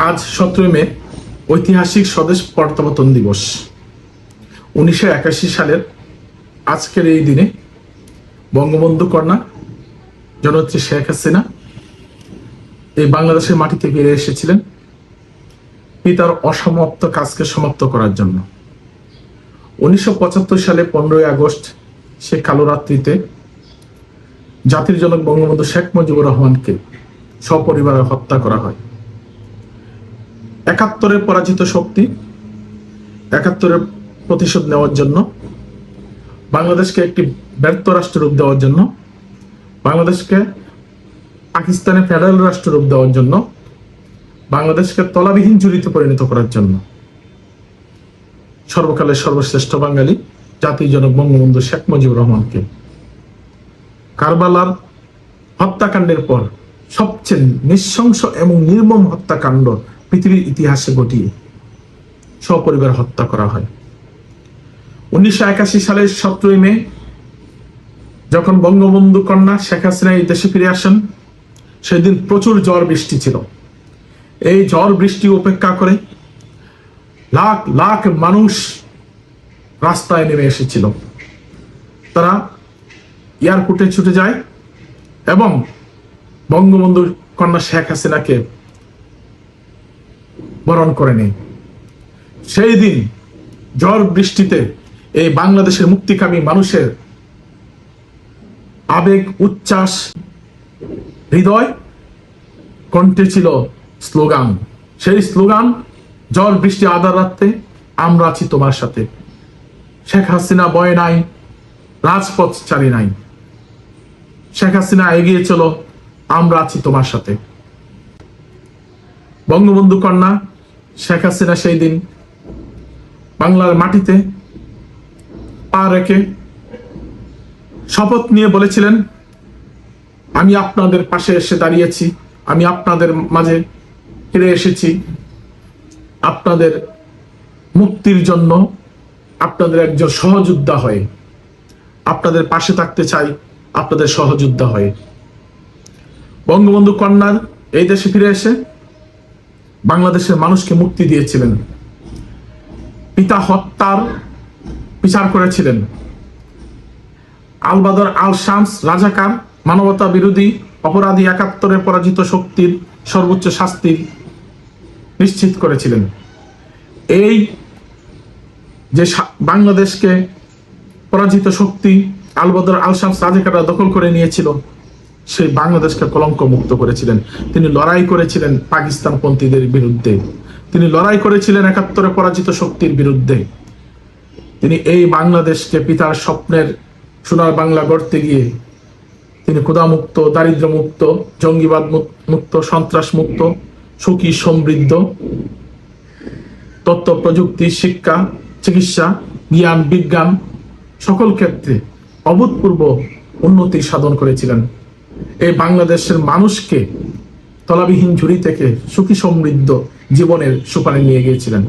আজ 17 মে ঐতিহাসিক স্বদেশ প্রত্যাবর্তন দিবস। 1981 সালের আজকের এই দিনে বঙ্গবন্ধু কন্যা জননেত্রী শেখ হাসিনা এই বাংলাদেশের মাটিতে ফিরে এসেছিলেন পিতার অসমাপ্ত কাজকে সমাপ্ত করার জন্য। 1975 সালে 15ই আগস্ট সে কালো রাত্রিতে জাতির জনক বঙ্গবন্ধু শেখ মুজিবুর রহমানকে সপরিবারে হত্যা করা হয়। 71-এর পরাজিত শক্তি 71-এর প্রতিশোধ নেওয়ার জন্য, বাংলাদেশকে একটি ব্যর্থ রাষ্ট্র রূপ দেওয়ার জন্য, বাংলাদেশকে পাকিস্তানের ফেডারেল রাষ্ট্র রূপ দেওয়ার জন্য, বাংলাদেশকে তলাবিহীন ঝুড়িতে পরিণত করার জন্য সর্বকালের সর্বশ্রেষ্ঠ বাঙালি জাতির জনক বঙ্গবন্ধু শেখ মুজিবুর রহমানকে কারবালার হত্যাকাণ্ডের পর সবচেয়ে নৃশংস এবং নির্মম হত্যাকাণ্ড পৃথিবীর ইতিহাসে ঘটিয়ে সপরিবার হত্যা করা হয়। 1981 সালের 17 মে যখন বঙ্গবন্ধু কন্যা শেখ হাসিনা এই দেশে ফিরে আসেন, সেদিন প্রচুর ঝড় বৃষ্টি ছিল। এই ঝড় বৃষ্টি উপেক্ষা করে লাখ লাখ মানুষ রাস্তায় নেমে এসেছিল। তারা এয়ারপোর্টে ছুটে যায় এবং বঙ্গবন্ধু কন্যা শেখ হাসিনাকে বরণ করে নেয়। সেই দিন ঝড় বৃষ্টিতে এই বাংলাদেশের মুক্তিকামী মানুষের আবেগ উচ্ছ্বাস, হৃদয় কণ্ঠে ছিল স্লোগান। সেই স্লোগান, ঝড় বৃষ্টি আধার রাতে আমরা আছি তোমার সাথে, শেখ হাসিনা ভয় নাই, রাজপথ ছাড়ি নাই, শেখ হাসিনা এগিয়ে চলো, আমরা আছি তোমার সাথে। বঙ্গবন্ধু কন্যা শেখ হাসিনা সেই দিন বাংলার মাটিতে পা রেখে শপথ নিয়ে বলেছিলেন, আমি আপনাদের পাশে এসে দাঁড়িয়েছি, আমি আপনাদের মাঝে ফিরে এসেছি আপনাদের মুক্তির জন্য, আপনাদের একজন সহযোদ্ধা হয়ে, আপনাদের পাশে থাকতে চাই আপনাদের সহযোদ্ধা হয়ে। বঙ্গবন্ধু কন্যা এই দেশে ফিরে এসে বাংলাদেশের মানুষকে মুক্তি দিয়েছিলেন, পিতা হত্যার বিচার করেছিলেন, আলবাদর আল শামস রাজাকার মানবতা বিরোধী অপরাধী 71-এর পরাজিত শক্তির সর্বোচ্চ শাস্তি নিশ্চিত করেছিলেন। এই যে বাংলাদেশকে পরাজিত শক্তি আলবাদর আল শামস রাজাকাররা দখল করে নিয়েছিল, সেই বাংলাদেশকে কলঙ্ক মুক্ত করেছিলেন। তিনি লড়াই করেছিলেন পাকিস্তানপন্থীদের বিরুদ্ধে, তিনি লড়াই করেছিলেন 71-এর পরাজিত শক্তির বিরুদ্ধে। তিনি এই বাংলাদেশকে পিতার স্বপ্নের সোনার বাংলা গড়তে গিয়ে তিনি ক্ষুধামুক্ত, দারিদ্র মুক্ত, জঙ্গিবাদ মুক্ত, সন্ত্রাস মুক্ত, সুখী সমৃদ্ধ, তথ্য প্রযুক্তি, শিক্ষা, চিকিৎসা, জ্ঞান, বিজ্ঞান সকল ক্ষেত্রে অভূতপূর্ব উন্নতি সাধন করেছিলেন। এই বাংলাদেশের মানুষকে তলাবিহীন ঝুড়ি থেকে সুখী সমৃদ্ধ জীবনের সোপানে নিয়ে গিয়েছিলেন।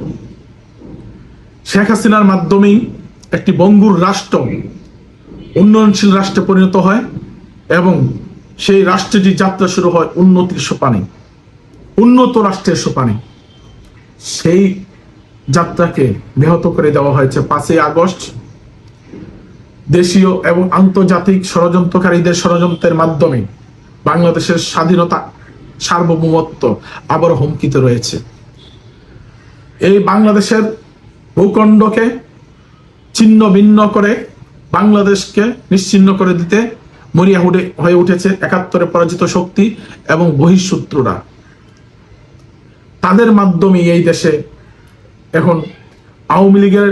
শেখ হাসিনার মাধ্যমেই একটি বঙ্গুর রাষ্ট্র উন্নয়নশীল রাষ্ট্রে পরিণত হয় এবং সেই রাষ্ট্রটি যাত্রা শুরু হয় উন্নতির সোপানে, উন্নত রাষ্ট্রের সোপানে। সেই যাত্রাকে ব্যাহত করে দেওয়া হয়েছে 5ই আগস্ট দেশীয় এবং আন্তর্জাতিক ষড়যন্ত্রকারীদের ষড়যন্ত্রের মাধ্যমে। বাংলাদেশের স্বাধীনতা, সার্বভৌমত্ব আবারও হুমকিতে রয়েছে। এই বাংলাদেশের ভূখণ্ডকে ছিন্ন ভিন্ন করে বাংলাদেশকে নিশ্চিহ্ন করে দিতে মরিয়া হয়ে উঠেছে 71-এর পরাজিত শক্তি এবং বহিঃশত্রুরা। তাদের মাধ্যমে এই দেশে এখন আওয়ামী লীগের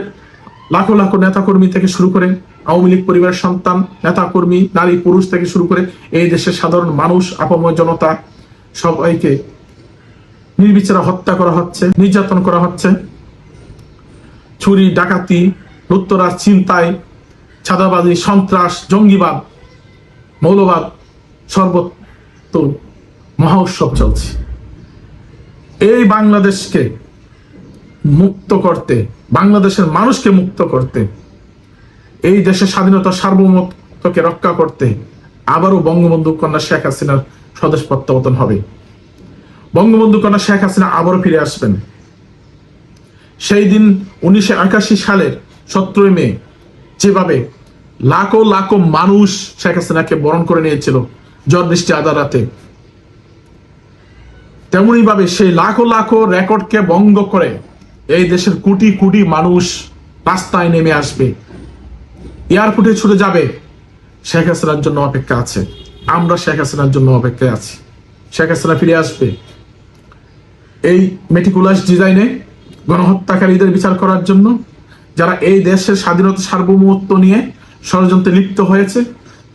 লাখো লাখো নেতাকর্মী থেকে শুরু করে, আওয়ামী লীগ পরিবারের সন্তান, নেতাকর্মী, নারী পুরুষ থেকে শুরু করে এই দেশের সাধারণ মানুষ, আপামর জনতা সবাইকে নির্বিচারে হত্যা করা হচ্ছে, নির্যাতন করা হচ্ছে। চুরি, ডাকাতি, লুটতরাজ, ছিনতাই, চাঁদাবাজি, সন্ত্রাস, জঙ্গিবাদ, মৌলবাদ সর্বত্র মহা উৎসব চলছে। এই বাংলাদেশকে মুক্ত করতে, বাংলাদেশের মানুষকে মুক্ত করতে, এই দেশের স্বাধীনতা সার্বভৌমত্বকে রক্ষা করতে আবারও বঙ্গবন্ধু কন্যা শেখ হাসিনার স্বদেশ প্রত্যাবর্তন হবে। বঙ্গবন্ধু কন্যা শেখ হাসিনা আবারও ফিরে আসবেন। সেই দিন 1981 সালের 17 মে যেভাবে লাখো লাখো মানুষ শেখ হাসিনাকে বরণ করে নিয়েছিল ঝড় বৃষ্টি আধা রাতে, তেমনি ভাবে সেই লাখো লাখো রেকর্ডকে ভঙ্গ করে এই দেশের কোটি কোটি মানুষ রাস্তায় নেমে আসবে, এয়ারপোর্টে ছুটে যাবে। শেখ হাসিনার জন্য অপেক্ষা আছে, আমরা শেখ হাসিনার জন্য অপেক্ষায় আছি। ষেখ হাসিনা ফিরে আসবে এই মেটিকুলাস ডিজাইনে গণহত্যাকারীদের বিচার করার জন্য, যারা এই দেশের স্বাধীনতা সার্বভৌমত্ব নিয়ে ষড়যন্ত্রে লিপ্ত হয়েছে,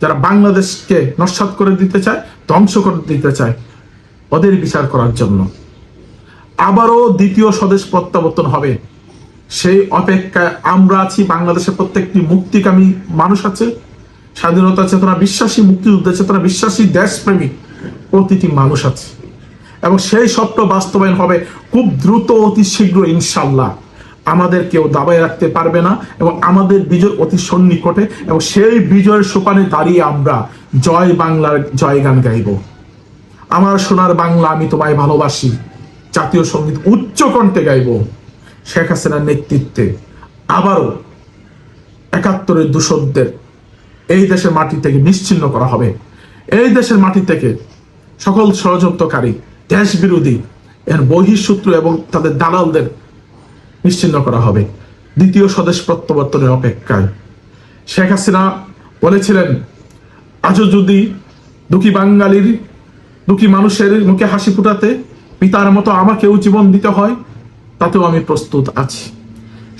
যারা বাংলাদেশকে নস্যাৎ করে দিতে চায়, ধ্বংস করে দিতে চায়, ওদের বিচার করার জন্য। আবারও দ্বিতীয় স্বদেশ প্রত্যাবর্তন হবে, সেই অপেক্ষায় আমরা আছি। বাংলাদেশের প্রত্যেকটি মুক্তিকামী মানুষ আছে, স্বাধীনতা চেতনা বিশ্বাসী, মুক্তিযুদ্ধের চেতনা বিশ্বাসী, দেশপ্রেমিক প্রতিটি মানুষ আছে, এবং সেই স্বপ্ন বাস্তবায়ন হবে খুব দ্রুত, অতি শীঘ্র ইনশাল্লাহ। আমাদের কেউ দাবায় রাখতে পারবে না, এবং আমাদের বিজয় অতি সন্নিকটে, এবং সেই বিজয়ের সোপানে দাঁড়িয়ে আমরা জয় বাংলার জয়গান গাইব। আমার সোনার বাংলা আমি তোমায় ভালোবাসি জাতীয় সঙ্গীত উচ্চ কণ্ঠে গাইব। শেখ হাসিনার নেতৃত্বে আবারও ৭১-এর দূষণদের এই দেশের মাটি থেকে নিশ্চিহ্ন করা হবে। এই দেশের মাটি থেকে সকল ষড়যন্ত্রকারী, দেশ বিরোধী, এর বহিঃশত্রু এবং তাদের দালালদের নিশ্চিহ্ন করা হবে দ্বিতীয় স্বদেশ প্রত্যাবর্তনের অপেক্ষায়। শেখ হাসিনা বলেছিলেন, আজও যদি দুঃখী বাঙালির, দুঃখী মানুষের মুখে হাসি ফুটাতে পিতার মতো আমাকেও জীবন দিতে হয়, তাতেও আমি প্রস্তুত আছি।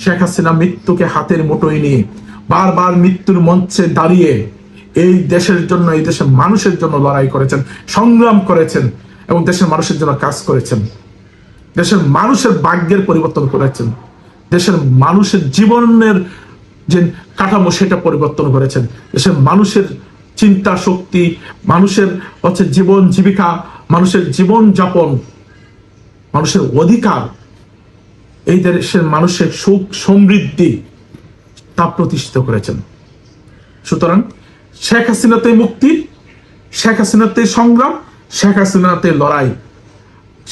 শেখ হাসিনা মৃত্যুকে হাতের মুঠোয় নিয়ে বারবার মৃত্যুর মঞ্চে দাঁড়িয়ে এই দেশের জন্য, এই দেশের মানুষের জন্য লড়াই করেছেন, সংগ্রাম করেছেন, এবং দেশের মানুষের জন্য কাজ করেছেন। দেশের মানুষের ভাগ্যের পরিবর্তন করেছেন, দেশের মানুষের জীবনের যে কাঠামো সেটা পরিবর্তন করেছেন। দেশের মানুষের চিন্তা শক্তি, মানুষের জীবন জীবিকা, মানুষের জীবন যাপন, মানুষের অধিকার, এই দেশের মানুষের সুখ সমৃদ্ধি তা প্রতিষ্ঠিত করেছেন। সুতরাং শেখ হাসিনাতে মুক্তি, শেখ হাসিনাতে সংগ্রাম, শেখ হাসিনাতে লড়াই,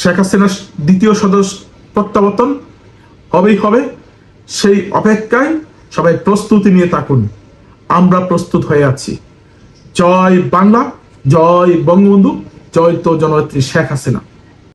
শেখ হাসিনার দ্বিতীয় স্বদেশ প্রত্যাবর্তন হবেই হবে। সেই অপেক্ষায় সবাই প্রস্তুতি নিয়ে থাকুন, আমরা প্রস্তুত হয়ে আছি। জয় বাংলা, জয় বঙ্গবন্ধু, জয় তো জননেত্রী শেখ হাসিনা।